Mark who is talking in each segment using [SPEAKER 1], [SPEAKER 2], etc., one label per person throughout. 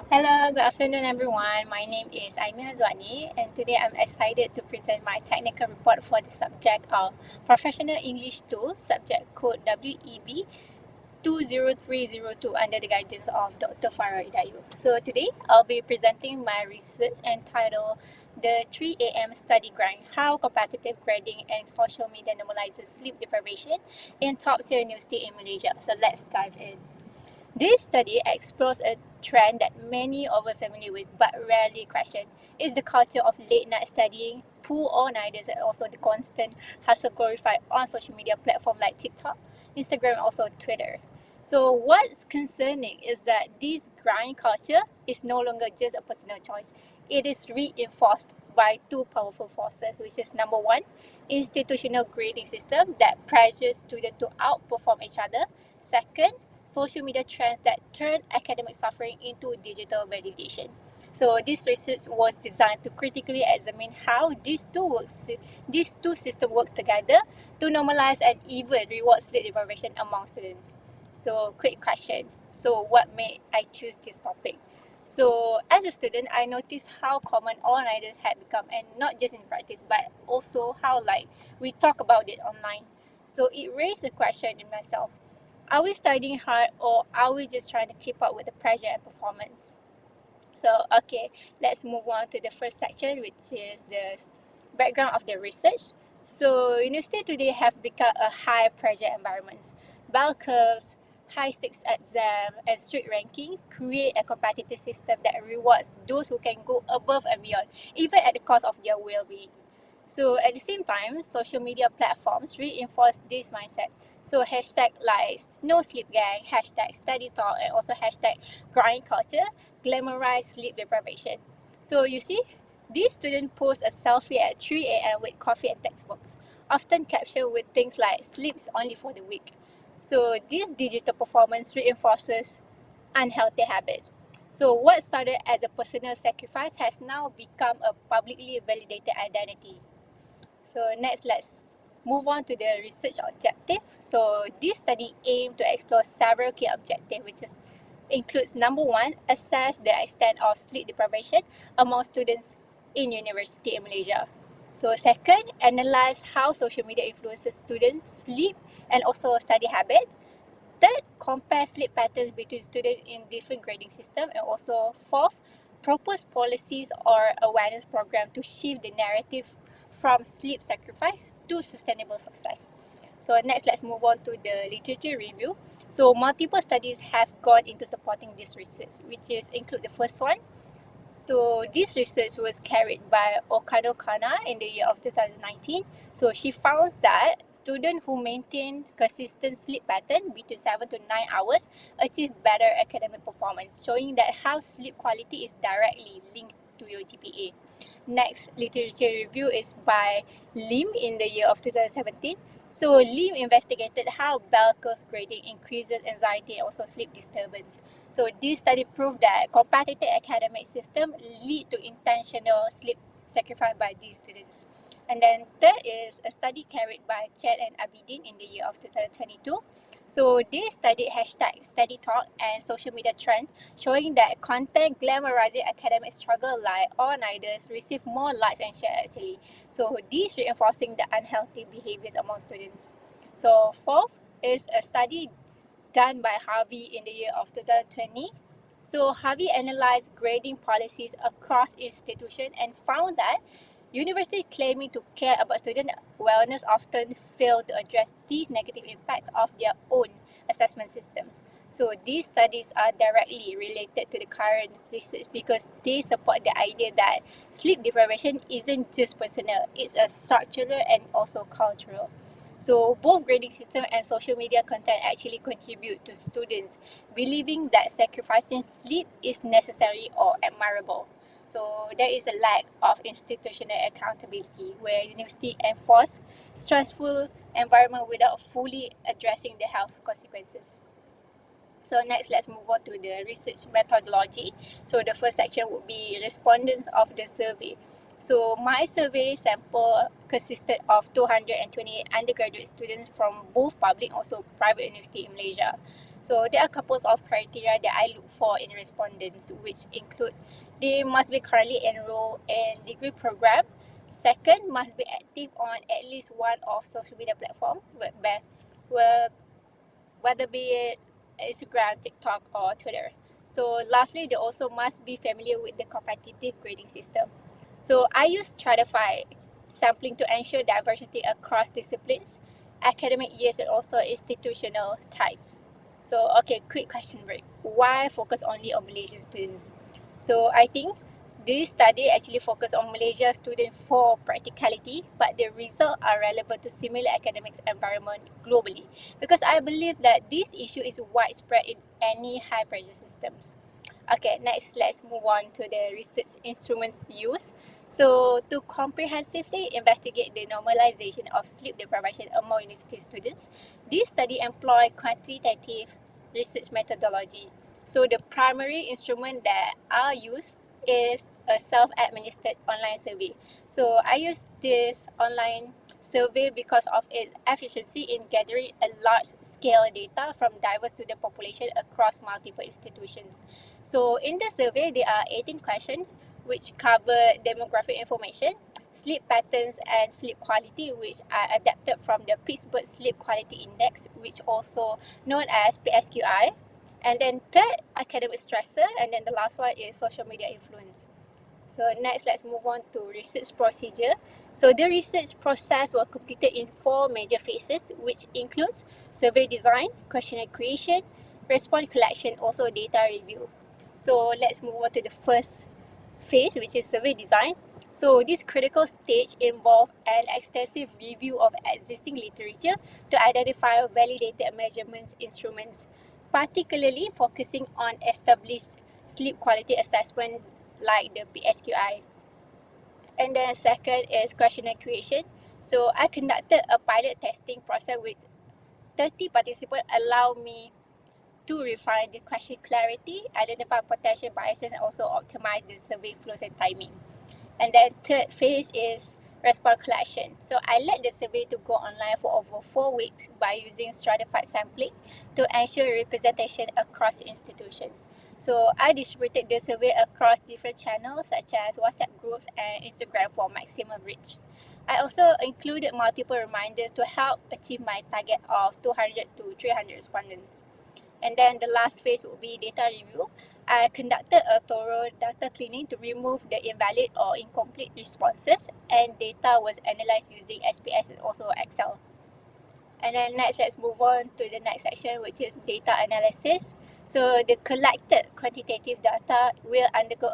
[SPEAKER 1] Hello, good afternoon everyone. My name is Aimee Hazwani and today I'm excited to present my technical report for the subject of Professional English 2, subject code WEB20302 under the guidance of Dr. Farah Idayu. So today I'll be presenting my research entitled The 3 a.m. Study Grind, How Competitive Grading and Social Media Normalizes Sleep Deprivation in Top Tier University in Malaysia. So let's dive in. This study explores a trend that many are familiar with but rarely question. It's the culture of late night studying, poor all-nighters, and also the constant hustle glorified on social media platforms like TikTok, Instagram, and also Twitter. So what's concerning is that this grind culture is no longer just a personal choice. It is reinforced by two powerful forces, which is number one, institutional grading system that pressures students to outperform each other. Second, social media trends that turn academic suffering into digital validation. So this research was designed to critically examine how these two systems work together to normalize and even reward sleep deprivation among students. So quick question. So what made I choose this topic? So as a student, I noticed how common all-nighters had become, and not just in practice, but also how we talk about it online. So it raised a question in myself, are we studying hard or are we just trying to keep up with the pressure and performance? So, okay, let's move on to the first section, which is the background of the research. So, university today have become a high pressure environment. Bell curves, high stakes exam, and strict ranking create a competitive system that rewards those who can go above and beyond, even at the cost of their well-being. So at the same time, social media platforms reinforce this mindset. So hashtag like no sleep gang, hashtag study talk, and also hashtag grind culture glamorize sleep deprivation. So you see, these students post a selfie at 3 a.m. with coffee and textbooks, often captioned with things like sleeps only for the weak. So this digital performance reinforces unhealthy habits. So what started as a personal sacrifice has now become a publicly validated identity. So next, let's move on to the research objective. So this study aimed to explore several key objectives, which includes number one, assess the extent of sleep deprivation among students in university in Malaysia. So second, analyze how social media influences students' sleep and also study habits. Third, compare sleep patterns between students in different grading systems. And also fourth, propose policies or awareness program to shift the narrative from sleep sacrifice to sustainable success. So next, let's move on to the literature review. So multiple studies have gone into supporting this research, which is include the first one. So this research was carried by Okano Kana in the year of 2019. So she found that students who maintained consistent sleep pattern between 7 to 9 hours achieve better academic performance, showing that how sleep quality is directly linked to your GPA. Next literature review is by Lim in the year of 2017. So Lim investigated how bell curve grading increases anxiety and also sleep disturbance. So this study proved that competitive academic system lead to intentional sleep sacrifice by these students. And then third is a study carried by Chad and Abidin in the year of 2022. So they studied hashtag study talk and social media trend, showing that content glamorizing academic struggle like all-nighters receive more likes and shares actually. So this reinforcing the unhealthy behaviors among students. So fourth is a study done by Harvey in the year of 2020. So Harvey analyzed grading policies across institutions and found that universities claiming to care about student wellness often fail to address these negative impacts of their own assessment systems. So these studies are directly related to the current research because they support the idea that sleep deprivation isn't just personal, it's a structural and also cultural. So both grading system and social media content actually contribute to students believing that sacrificing sleep is necessary or admirable. So there is a lack of institutional accountability where university enforce stressful environment without fully addressing the health consequences. So next, let's move on to the research methodology. So the first section would be respondents of the survey. So my survey sample consisted of 228 undergraduate students from both public and also private university in Malaysia. So there are couples of criteria that I look for in respondents, which include they must be currently enrolled in degree program. Second, must be active on at least one of social media platform, whether be it Instagram, TikTok, or Twitter. So lastly, they also must be familiar with the competitive grading system. So I use Stratify sampling to ensure diversity across disciplines, academic years, and also institutional types. So okay, quick question break. Why focus only on Malaysian students? So I think this study actually focus on Malaysia students for practicality, but the results are relevant to similar academics environment globally, because I believe that this issue is widespread in any high pressure systems. Okay, next let's move on to the research instruments used. So to comprehensively investigate the normalization of sleep deprivation among university students, this study employed quantitative research methodology. So the primary instrument that are used is a self-administered online survey. So I use this online survey because of its efficiency in gathering a large scale data from diverse student population across multiple institutions. So in the survey, there are 18 questions which cover demographic information, sleep patterns, and sleep quality, which are adapted from the Pittsburgh Sleep Quality Index, which also known as PSQI. And then third, academic stressor, and then the last one is social media influence. So next, let's move on to research procedure. So the research process was completed in 4 major phases, which includes survey design, questionnaire creation, response collection, also data review. So let's move on to the first phase, which is survey design. So this critical stage involved an extensive review of existing literature to identify validated measurements instruments, particularly focusing on established sleep quality assessment like the PSQI. And then second is questionnaire creation. So I conducted a pilot testing process with 30 participants, allow me to refine the question clarity, identify potential biases, and also optimize the survey flows and timing. And then third phase is response collection. So I let the survey to go online for over 4 weeks by using stratified sampling to ensure representation across institutions. So I distributed the survey across different channels such as WhatsApp groups and Instagram for maximum reach. I also included multiple reminders to help achieve my target of 200 to 300 respondents. And then the last phase will be data review. I conducted a thorough data cleaning to remove the invalid or incomplete responses, and data was analyzed using SPS and also Excel. And then next, let's move on to the next section, which is data analysis. So the collected quantitative data will undergo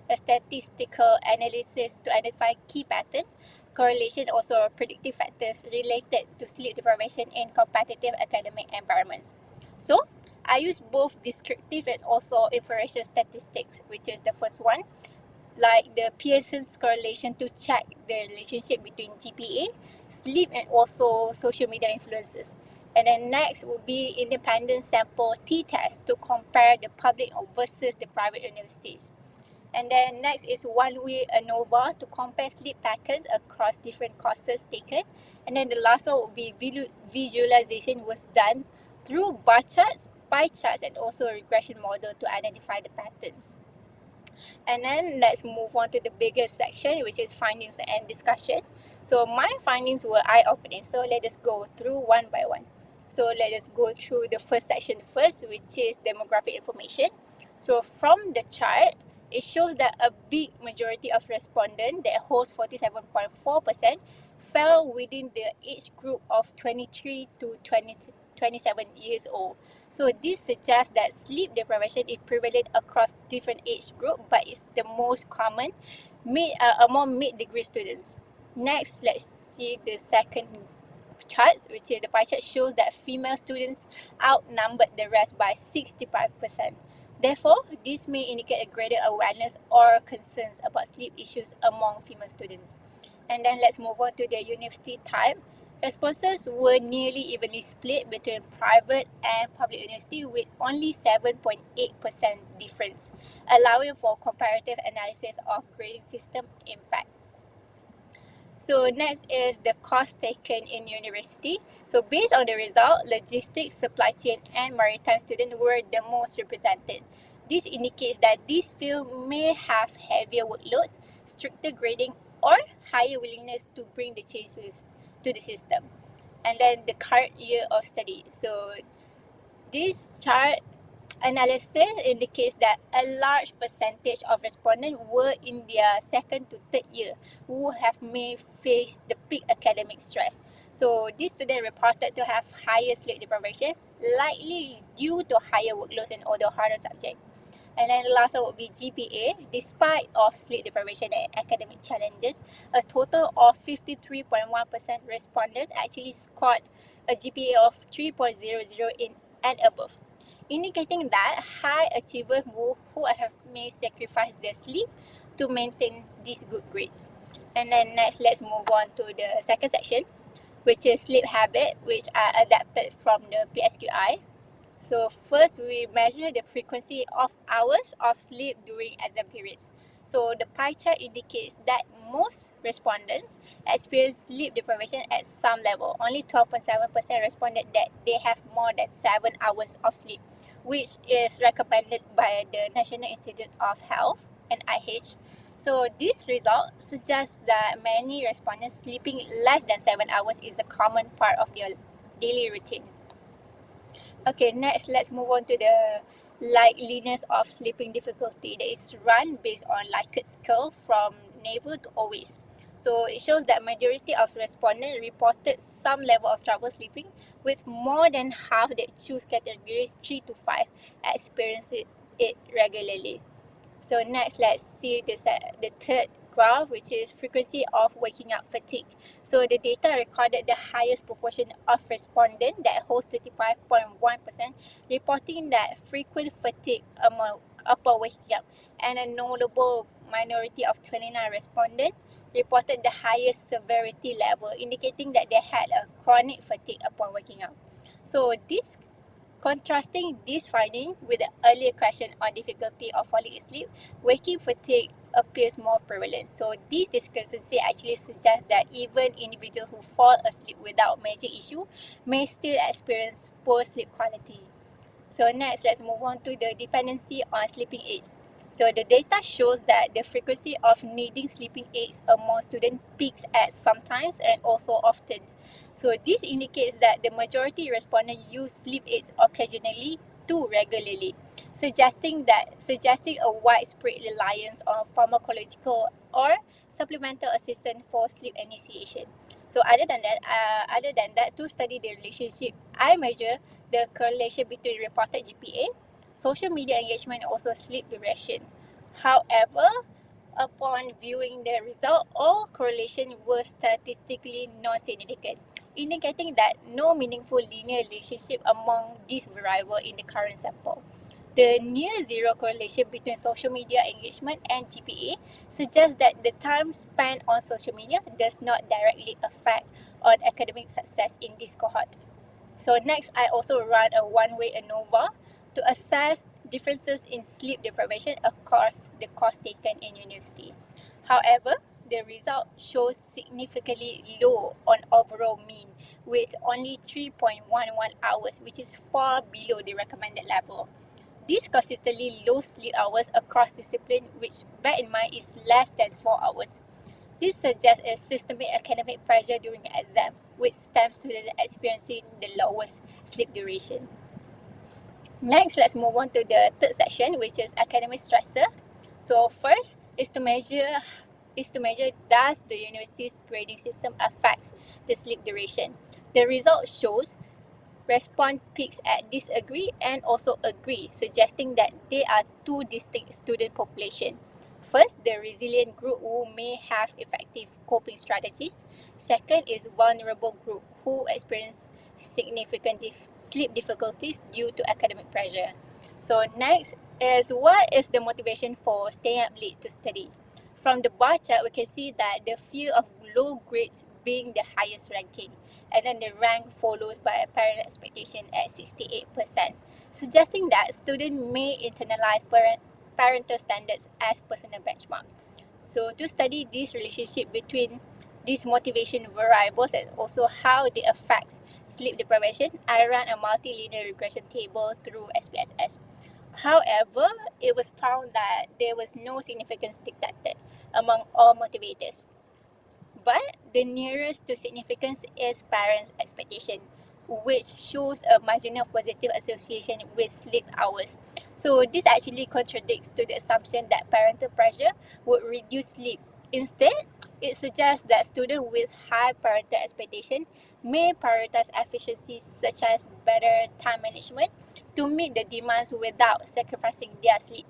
[SPEAKER 1] a statistical analysis to identify key pattern, correlation, also predictive factors related to sleep deprivation in competitive academic environments. So I use both descriptive and also inferential statistics, which is the first one, like the Pearson's correlation to check the relationship between GPA, sleep, and also social media influences. And then next would be independent sample t-test to compare the public versus the private universities. And then next is one-way ANOVA to compare sleep patterns across different courses taken. And then the last one would be visualization was done through bar charts, pie charts, and also a regression model to identify the patterns. And then let's move on to the biggest section, which is findings and discussion. So my findings were eye-opening. So let us go through one by one. So let us go through the first section first, which is demographic information. So from the chart, it shows that a big majority of respondents, that holds 47.4%, fell within the age group of 23 to 27 years old. So this suggests that sleep deprivation is prevalent across different age groups, but it's the most common among mid-degree students. Next, let's see the second chart, which is the pie chart, shows that female students outnumbered the rest by 65%. Therefore, this may indicate a greater awareness or concerns about sleep issues among female students. And then let's move on to the university type. Responses were nearly evenly split between private and public university, with only 7.8% difference, allowing for comparative analysis of grading system impact. So next is the course taken in university. So based on the result, logistics, supply chain, and maritime students were the most represented. This indicates that this field may have heavier workloads, stricter grading, or higher willingness to bring the change to the system. And then the current year of study. So this chart analysis indicates that a large percentage of respondents were in their second to third year who may face the peak academic stress. So these students reported to have higher sleep deprivation, likely due to higher workloads and other harder subjects. And then the last one would be GPA. Despite of sleep deprivation and academic challenges, a total of 53.1% respondents actually scored a GPA of 3.00 in and above, indicating that high achievers who may sacrifice their sleep to maintain these good grades. And then next, let's move on to the second section, which is sleep habit, which are adapted from the PSQI. So first, we measure the frequency of hours of sleep during exam periods. So the pie chart indicates that most respondents experience sleep deprivation at some level. Only 12.7% responded that they have more than 7 hours of sleep, which is recommended by the National Institute of Health, NIH. So this result suggests that many respondents sleeping less than 7 hours is a common part of their daily routine. Okay, next let's move on to the likeliness of sleeping difficulty that is run based on Likert scale from navel to always. So it shows that majority of respondents reported some level of trouble sleeping, with more than half that choose categories 3 to 5 experience it regularly. So next, let's see the third graph, which is frequency of waking up fatigue. So the data recorded the highest proportion of respondents, that holds 35.1%, reporting that frequent fatigue upon waking up, and a notable minority of 29 respondents reported the highest severity level, indicating that they had a chronic fatigue upon waking up. So this contrasting this finding with the earlier question on difficulty of falling asleep, waking fatigue appears more prevalent. So this discrepancy actually suggests that even individuals who fall asleep without major issue may still experience poor sleep quality. So next, let's move on to the dependency on sleeping aids. So the data shows that the frequency of needing sleeping aids among students peaks at sometimes and also often. So this indicates that the majority respondents use sleep aids occasionally to regularly, suggesting a widespread reliance on pharmacological or supplemental assistance for sleep initiation. So other than that, to study the relationship, I measure the correlation between reported GPA, social media engagement, and also sleep duration. However, upon viewing the result, all correlation were statistically non-significant, indicating that no meaningful linear relationship among these variables in the current sample. The near zero correlation between social media engagement and GPA suggests that the time spent on social media does not directly affect on academic success in this cohort. So next, I also run a one-way ANOVA to assess differences in sleep deprivation across the course taken in university. However, the result shows significantly low on overall mean, with only 3.11 hours, which is far below the recommended level. This consistently low sleep hours across discipline, which bear in mind is less than 4 hours. This suggests a systemic academic pressure during the exam, which stems to the experiencing the lowest sleep duration. Next, let's move on to the third section, which is academic stressor. So first is to measure does the university's grading system affects the sleep duration. The result shows response peaks at disagree and also agree, suggesting that there are two distinct student populations. First, the resilient group who may have effective coping strategies. Second is vulnerable group who experience significant sleep difficulties due to academic pressure. So next is what is the motivation for staying up late to study? From the bar chart, we can see that the fear of low grades being the highest ranking, and then the rank follows by a parent expectation at 68%, suggesting that students may internalize parental standards as personal benchmark. So to study this relationship between these motivation variables and also how they affect sleep deprivation, I ran a multilinear regression table through SPSS. However, it was found that there was no significance detected among all motivators. But the nearest to significance is parents' expectation, which shows a marginal positive association with sleep hours. So this actually contradicts to the assumption that parental pressure would reduce sleep. Instead, it suggests that students with high parental expectation may prioritize efficiencies such as better time management to meet the demands without sacrificing their sleep.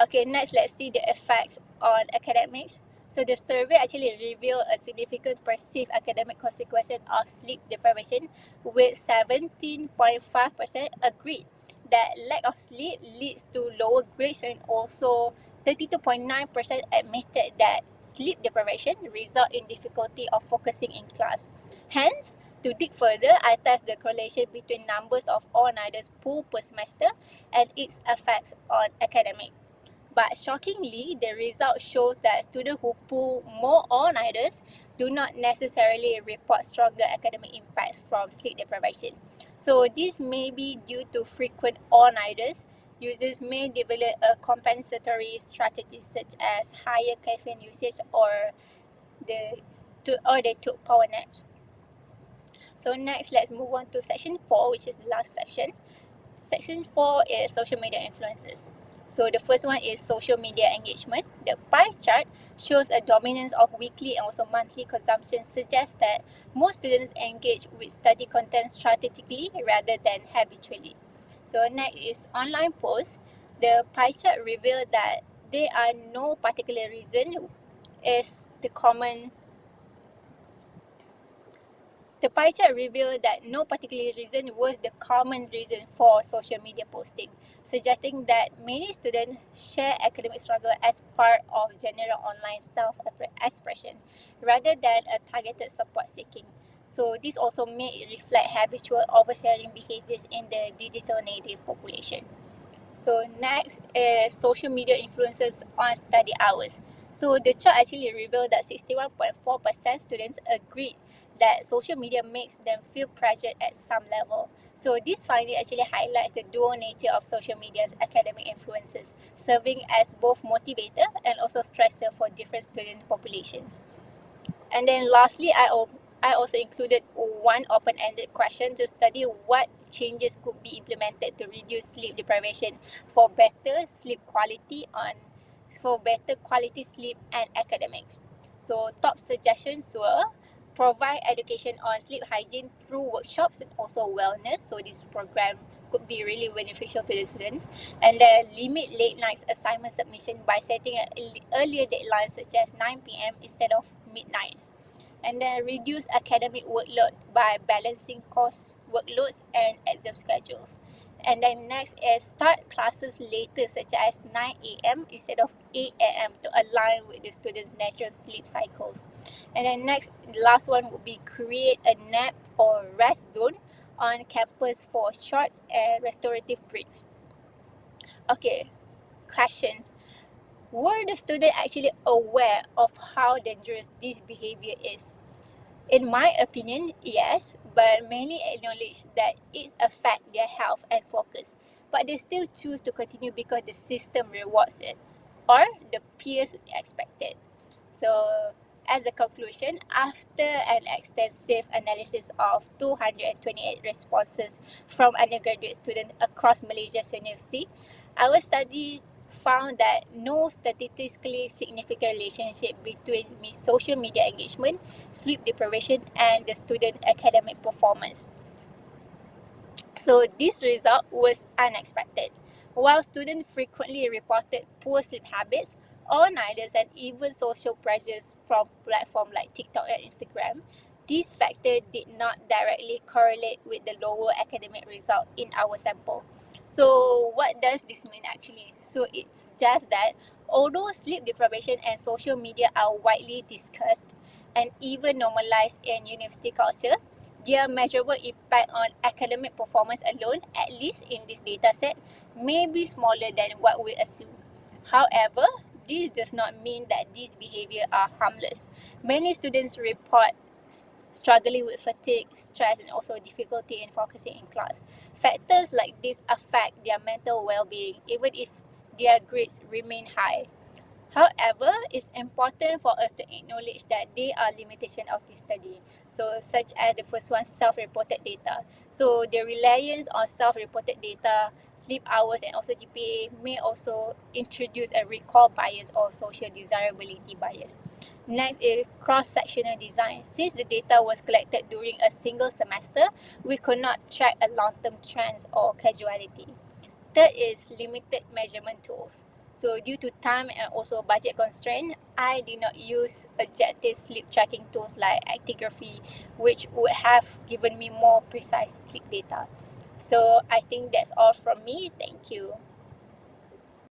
[SPEAKER 1] Okay, next let's see the effects on academics. So the survey actually revealed a significant perceived academic consequences of sleep deprivation, with 17.5% agreed that lack of sleep leads to lower grades, and also 32.9% admitted that sleep deprivation result in difficulty of focusing in class. Hence, to dig further, I test the correlation between numbers of all-nighters pulled per semester and its effects on academics. But shockingly, the result shows that students who pull more all-nighters do not necessarily report stronger academic impacts from sleep deprivation. So this may be due to frequent all-nighters. Users may develop a compensatory strategy such as higher caffeine usage or they took power naps. So next, let's move on to section 4, which is the last section. Section 4 is social media influences. So the first one is social media engagement. The pie chart shows a dominance of weekly and also monthly consumption, suggests that most students engage with study content strategically rather than habitually. So next is online posts. The pie chart revealed that there are no particular reason is the common The pie chart revealed that no particular reason was the common reason for social media posting, suggesting that many students share academic struggle as part of general online self-expression rather than a targeted support seeking. So this also may reflect habitual oversharing behaviors in the digital native population. So next is social media influences on study hours. So the chart actually revealed that 61.4% students agreed that social media makes them feel pressured at some level. So this finding actually highlights the dual nature of social media's academic influences, serving as both motivator and also stressor for different student populations. And then lastly, I also included one open-ended question to study what changes could be implemented to reduce sleep deprivation for better quality sleep and academics. So top suggestions were provide education on sleep hygiene through workshops and also wellness. So this program could be really beneficial to the students. And then limit late nights assignment submission by setting an earlier deadline such as 9 p.m. instead of midnights. And then reduce academic workload by balancing course workloads and exam schedules. And then next is start classes later such as 9 a.m. instead of 8 a.m. to align with the students' natural sleep cycles. And then next, the last one would be create a nap or rest zone on campus for short and restorative breaks. Okay, questions. Were the students actually aware of how dangerous this behavior is? In my opinion, yes, but many acknowledge that it affects their health and focus, but they still choose to continue because the system rewards it, or the peers expect it. So, as a conclusion, after an extensive analysis of 228 responses from undergraduate students across Malaysia's university, our study found that no statistically significant relationship between social media engagement, sleep deprivation, and the student academic performance. So this result was unexpected. While students frequently reported poor sleep habits, all-nighters, and even social pressures from platforms like TikTok and Instagram, these factors did not directly correlate with the lower academic result in our sample. So what does this mean actually? So it's just that although sleep deprivation and social media are widely discussed and even normalized in university culture, their measurable impact on academic performance alone, at least in this dataset, may be smaller than what we assume. However, this does not mean that these behaviors are harmless. Many students report struggling with fatigue, stress, and also difficulty in focusing in class. Factors like this affect their mental well-being even if their grades remain high. However, it's important for us to acknowledge that there are limitations of this study. So, such as the first one, self-reported data. So, the reliance on self-reported data, sleep hours, and also GPA may also introduce a recall bias or social desirability bias. Next is cross-sectional design. Since the data was collected during a single semester, we could not track a long-term trends or casualty. Third is limited measurement tools. So due to time and also budget constraint, I did not use objective sleep tracking tools like actigraphy, which would have given me more precise sleep data. So I think that's all from me. Thank you.